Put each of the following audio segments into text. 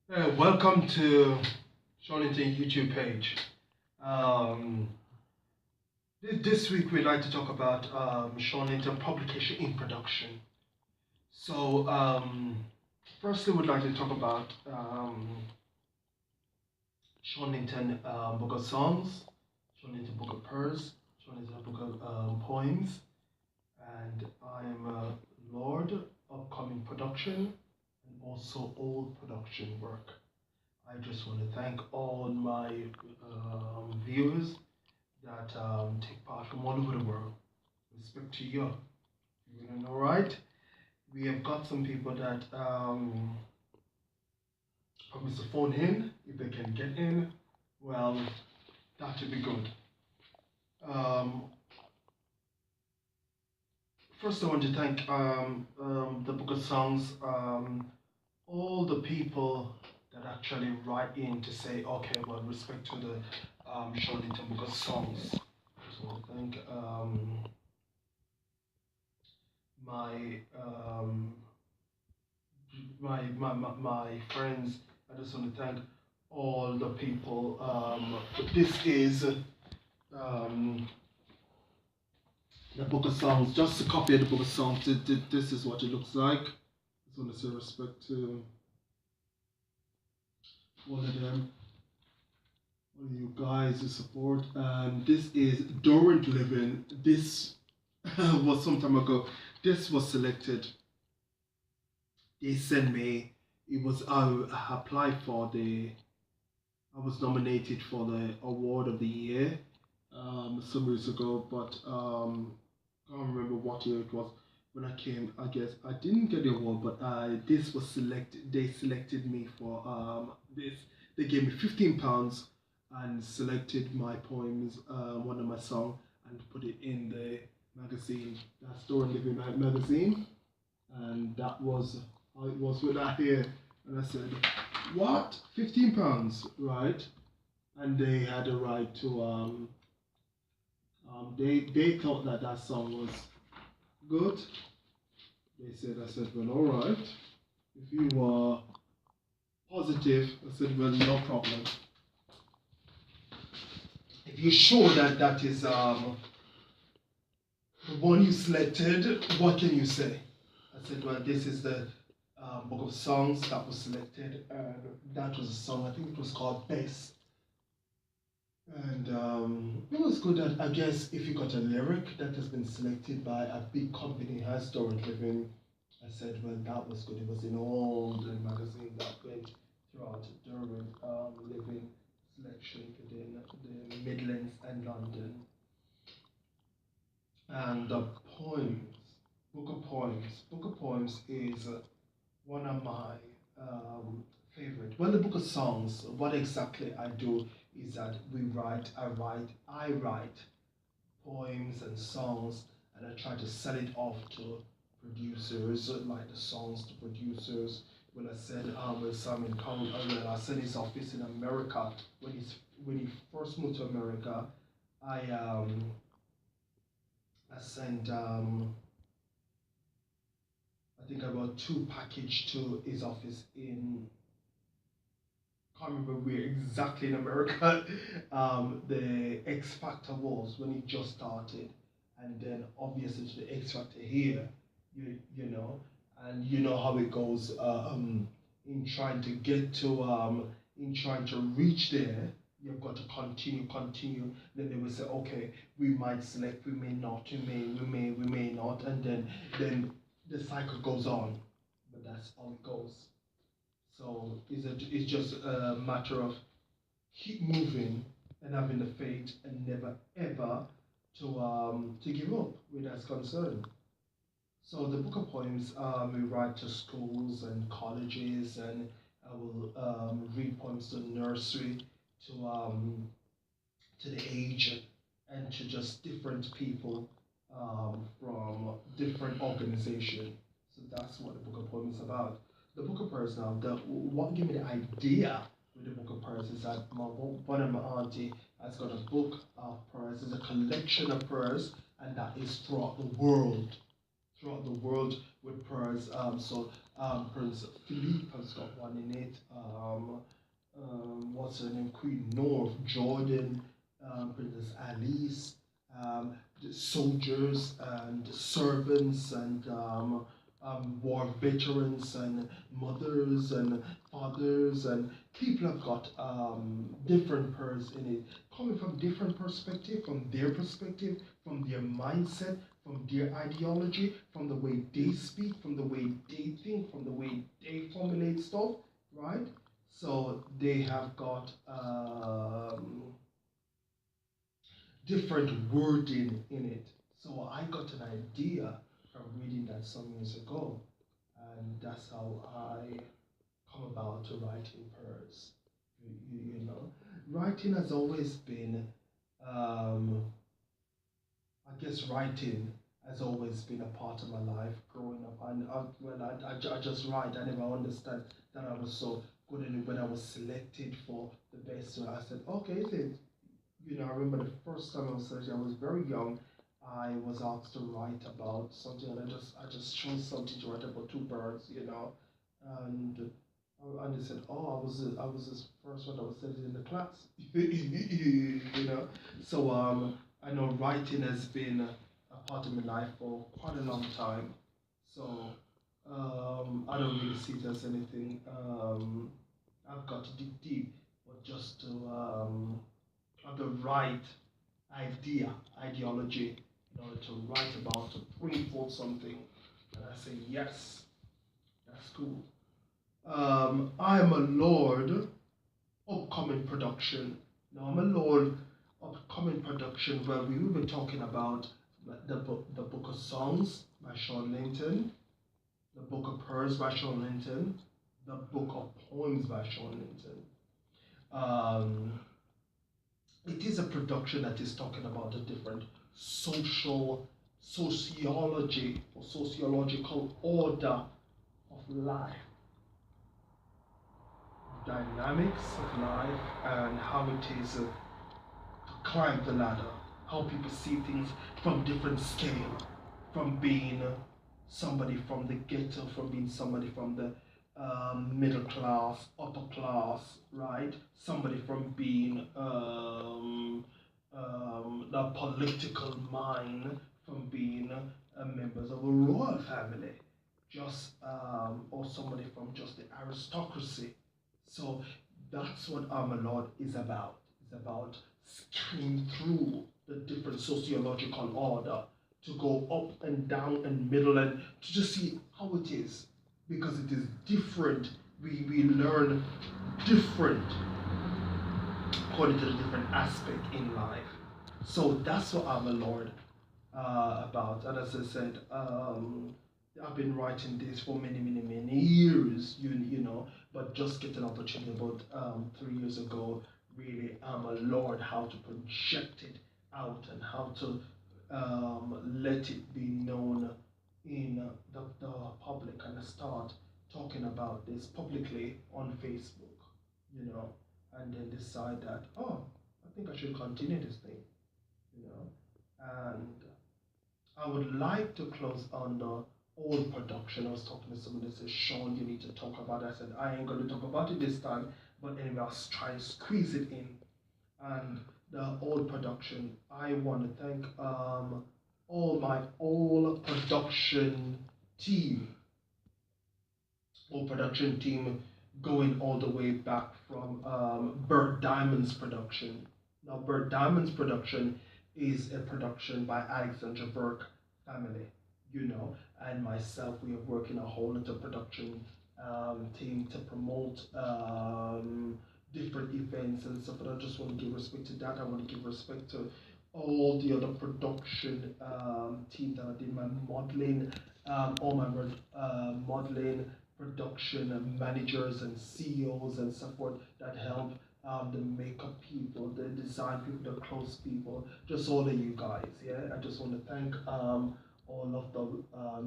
Welcome to Shawn Linton YouTube page. Um, this week we'd like to talk about Shawn Linton publication in production. So, firstly, we'd like to talk about Shawn Linton book of songs, Shawn Linton book of prose, Shawn Linton book of poems, and I'm Lord upcoming production and also old production work. I just want to thank all my viewers that take part from all over the world. Respect to you. You doing all right? We have got some people that promise to phone in if they can get in. Well, that would be good. Um, First, I want to thank the Book of Songs, all the people that actually write in to say, okay, well, respect to the Shawn Linton Book of Songs. So I thank my, my friends. I just want to thank all the people. This is the Book of Songs. Just a copy of the Book of Songs. This is what it looks like. I just want to say respect to all of them, all of you guys who support. This is Dorrant Living. This was some time ago. This was selected. They sent me. It was I applied for the. I was nominated for the award of the year some years ago, but I can't remember what year it was when I came. I guess I didn't get the award, but this was selected. They selected me for this. They gave me £15 and selected my poems, one of my songs, and put it in the magazine. That's Door and Living magazine, and that was how it was when I hear. And I said, "What? £15, right?" And they had a right to they thought that that song was good. They said, I said, well, all right. If you are positive, I said, well, no problem. If you're sure that that is the one you selected, what can you say? I said, well, this is the book of songs that was selected, and that was a song. I think it was called Bass. And it was good that I guess if you got a lyric that has been selected by a big company has Torrent Living, I said, well, that was good. It was in all the magazine that went throughout Durham Living selection within the Midlands and London. And the poems, Book of Poems is one of my favorite. Well, the Book of Songs, what exactly I do is that I write poems and songs, and I try to sell it off to producers, like the songs to producers. When I said with Simon Cowell, when I said his office in America, when he first moved to America, I sent I think about two package to his office in can't remember where exactly in America the X Factor was when it just started, and then obviously to the X Factor here, you know, and you know how it goes in trying to get to in trying to reach there. You've got to continue. Then they will say, okay, we might select, we may not, we may not, and then the cycle goes on. But that's how it goes. So it's just a matter of keep moving and having the faith and never ever to give up where that's concerned. So the book of poems we write to schools and colleges, and I will read poems to nursery, to the age, and to just different people from different organizations. So that's what the Book of Poems is about. The Book of Prayers now, what gave me the idea with the Book of Prayers is that one of my auntie has got a book of prayers. It's a collection of prayers, and that is throughout the world with prayers. So Prince Philippe has got one in it. What's her name? Queen North, Jordan, Princess Alice, the soldiers and servants and war veterans and mothers and fathers and people have got different pearls in it, coming from different perspective, from their perspective, from their mindset, from their ideology, from the way they speak, from the way they think, from the way they formulate stuff, right? So they have got different wording in it. So I got an idea from reading that some years ago, and that's how I come about to writing prose. You know, writing has always been, um, I guess, writing has always been a part of my life growing up. And I just write. I never understand that I was so good in it when I was selected for the best. So I said, okay, is it? I remember the first time I was searching, I was very young. I was asked to write about something, and I just chose something to write about two birds, and they said, "Oh, I was this first one that was studied in the class," So I know writing has been a part of my life for quite a long time. So I don't really see it as anything. I've got to dig deep, but just to the right ideology in order to write about, to bring forth something. And I say, yes, that's cool. I am a Lord upcoming production. Now, I'm a Lord upcoming production where we will be talking about the Book of Songs by Shawn Linton, the Book of Prose by Shawn Linton, the Book of Poems by Shawn Linton. Um, it is a production that is talking about a different sociology or sociological order of life, dynamics of life, and how it is to climb the ladder, how people see things from different scale, from being somebody from the ghetto, from being somebody from the middle class, upper class, right? Somebody from being the political mind, from being members of a royal family, just or somebody from just the aristocracy. So that's what Armor Lord is about. It's about scanning through the different sociological order to go up and down and middle and to just see how it is, because it is different. We learn different according to the different aspect in life. So that's what I'm a Lord about. And as I said, I've been writing this for many, many, many years, but just get an opportunity about 3 years ago. Really, I'm a Lord how to project it out and how to let it be known in the public, and I start talking about this publicly on Facebook, and then decide that, oh, I think I should continue this thing, and I would like to close on the old production. I was talking to someone that said, Shawn, you need to talk about it. I said, I ain't going to talk about it this time, but anyway, I'll try and squeeze it in. And the old production, I want to thank all my old team, all production team going all the way back from Bert Diamond's production. Now, Bert Diamond's production is a production by Alexandra Burke family, and myself. We are working a whole lot of production team to promote different events and stuff. And I just want to give respect to that. I want to give respect to all the other production team that I did my modeling, all my modeling, production managers and CEOs and so forth that help the makeup people, the design people, the clothes people, just all of you guys. Yeah, I just want to thank all of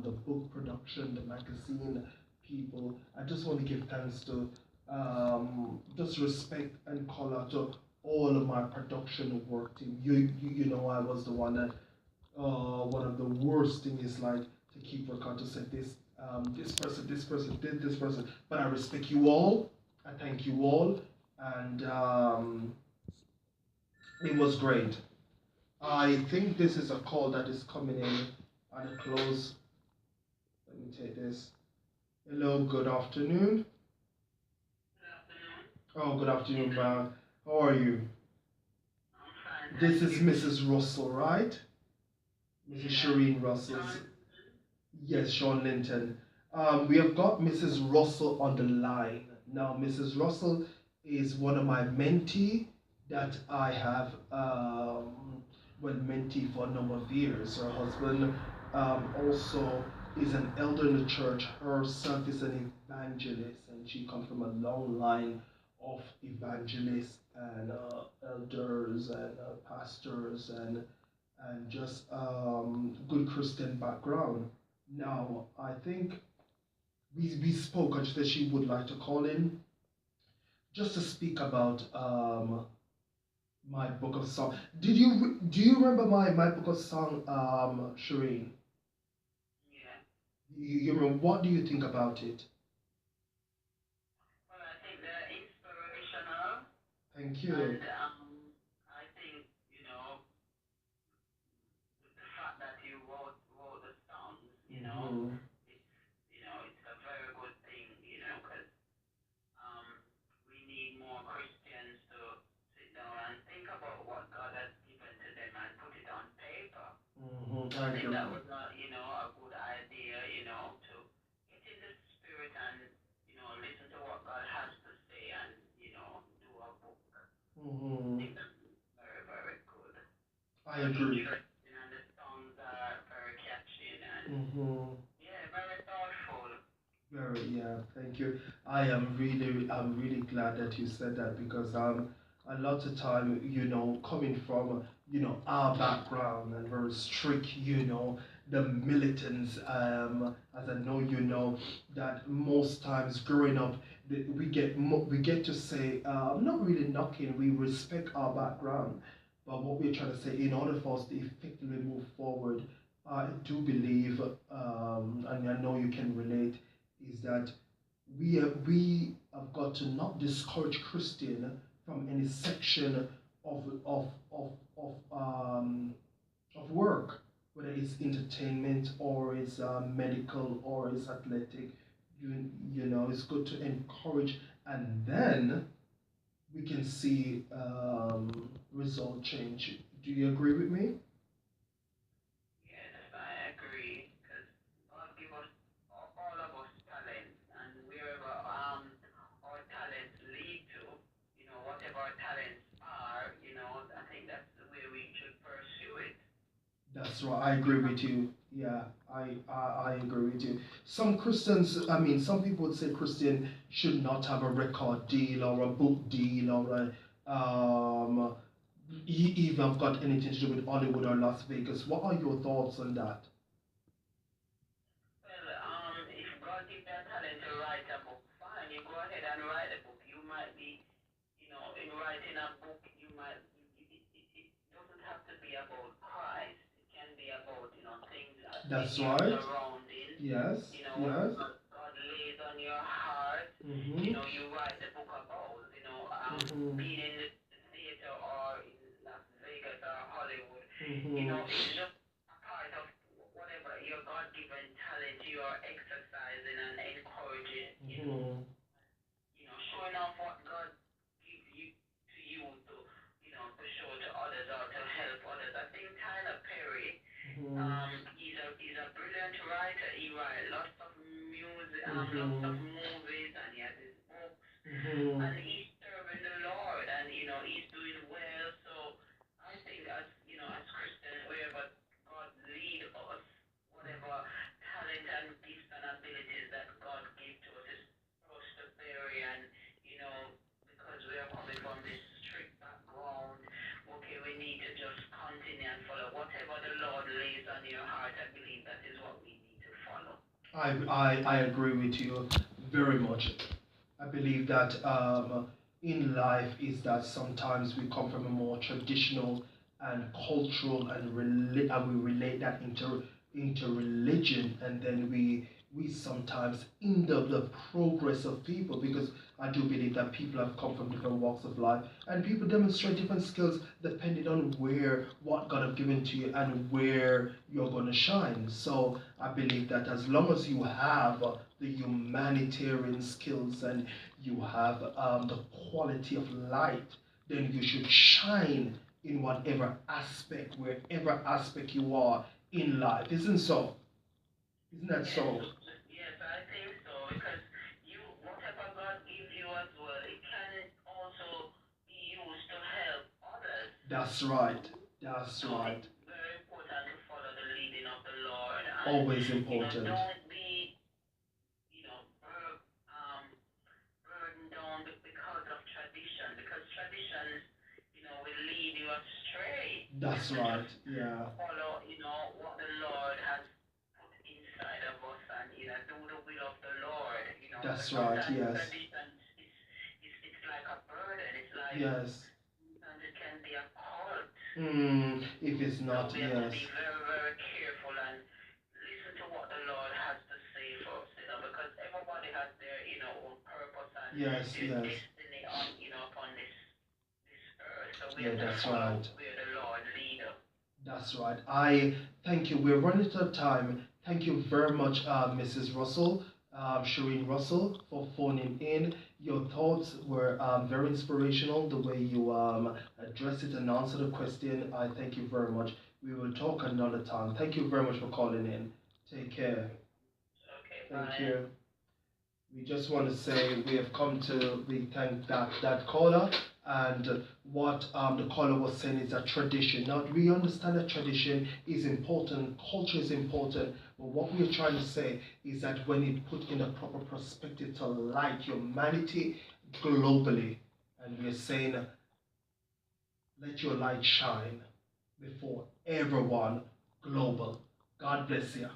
the book production, the magazine people. I just want to give thanks to just respect and call out to all of my production work team. I was the one that one of the worst thing is like to keep working to say this this person did this person. But I respect you all. I thank you all, and it was great. I think this is a call that is coming in at a close. Let me take this. Hello, good afternoon. Oh, good afternoon, ma'am. How are you? This is Mrs. Russell, right? Mrs. Shireen Russell. Yes, Shawn Linton. We have got Mrs. Russell on the line. Now, Mrs. Russell is one of my mentee that I have, mentee for a number of years. Her husband also is an elder in the church. Herself is an evangelist, and she comes from a long line of evangelists and elders and pastors and just good Christian background. Now, I think we spoke, and she said she would like to call in just to speak about my book of song. Do you remember my book of song, Shireen? Yeah. You remember? What do you think about it? Well, I think they're inspirational. Thank you. And I think the fact that you wrote the songs, it's a very good thing, because we need more Christians to sit down and think about what God has given to them and put it on paper. I think that was a good idea, to get in the spirit and, listen to what God has to say and, do a book. I think that's very, very good. I agree. And the songs are very catchy and yeah, very thoughtful. Very, yeah, thank you. I'm really glad that you said that because a lot of time, coming from our background and very strict, the militants, as I know that most times growing up, we get to say, not really knocking, we respect our background, but what we're trying to say, in order for us to effectively move forward, I do believe, and I know you can relate, is that we have got to not discourage Christian from any section of of of of of work, whether it's entertainment or it's medical or it's athletic. It's good to encourage, and then we can see result change. Do you agree with me? Yes, I agree. Because God give us all of us talents, and wherever our talents lead to, whatever our talents are, I think that's the way we should pursue it. That's right. I agree with you. Yeah, I agree with you. Some Christians, I mean, some people would say Christian should not have a record deal or a book deal or even have got anything to do with Hollywood or Las Vegas. What are your thoughts on that? Well, if God gives that talent to write a book, fine, you go ahead and write a book. You might be, in writing a book, you might, it doesn't have to be about Christ. It can be about, things that that's right. Surrounding. Yes. Yes. God lays on your heart. You write the book about, being in the theater or in Las Vegas or Hollywood. It's just a part of whatever your God-given talent you are exercising and encouraging. Showing off what God gives you to you to show to others or to help others. I think Tyler Perry, he's a brilliant writer. He writes lots of music, lots of movies, and he has his books. And he's serving the Lord, and he's doing well. So I think as Christians, wherever God lead us, whatever talent and gifts and abilities that God gives to us is for us to bury, and because we are coming from this strict background, okay, we need to just continue and follow whatever the Lord lays on your heart. I believe that is what we need to follow. I agree with you very much. I believe that in life is that sometimes we come from a more traditional and cultural and we relate that into religion, and then we sometimes hinder the progress of people, because I do believe that people have come from different walks of life and people demonstrate different skills depending on where what God have given to you and where you're going to shine. So I believe that as long as you have the humanitarian skills and you have the quality of light, then you should shine in whatever aspect, wherever aspect you are in life. Isn't so? Isn't that so? Yes, I think so. Because you, whatever God gives you as well, it can also be used to help others. That's right. That's So right. it's very important to follow the leading of the Lord, and Always important. don't be, burdened down because of tradition, because traditions, will lead you astray. That's And right. just Yeah. follow, what the Lord has put inside of us, and do the will of the Lord. Because That's right. sometimes Yes. tradition it's like a burden. It's like Yes. sometimes it can be a cult. If it's So not, we have to yes. be very, very careful and listen to what the Lord has to say for us, because everybody has their, own purpose and Yes. their Yes. destiny on, upon this earth. So we Yeah. have to That's follow right. where the Lord lead us. That's right. I thank you. We're running out of time. Thank you very much, Mrs. Russell, Shireen Russell, for phoning in. Your thoughts were very inspirational. The way you addressed it and answered the question, I thank you very much. We will talk another time. Thank you very much for calling in. Take care. Okay, Thank bye. you. We just want to say we thank that caller, and what the caller was saying is a tradition. Now we understand that tradition is important, culture is important, but what we're trying to say is that when it put in a proper perspective to light humanity globally, and we're saying let your light shine before everyone global. God bless you.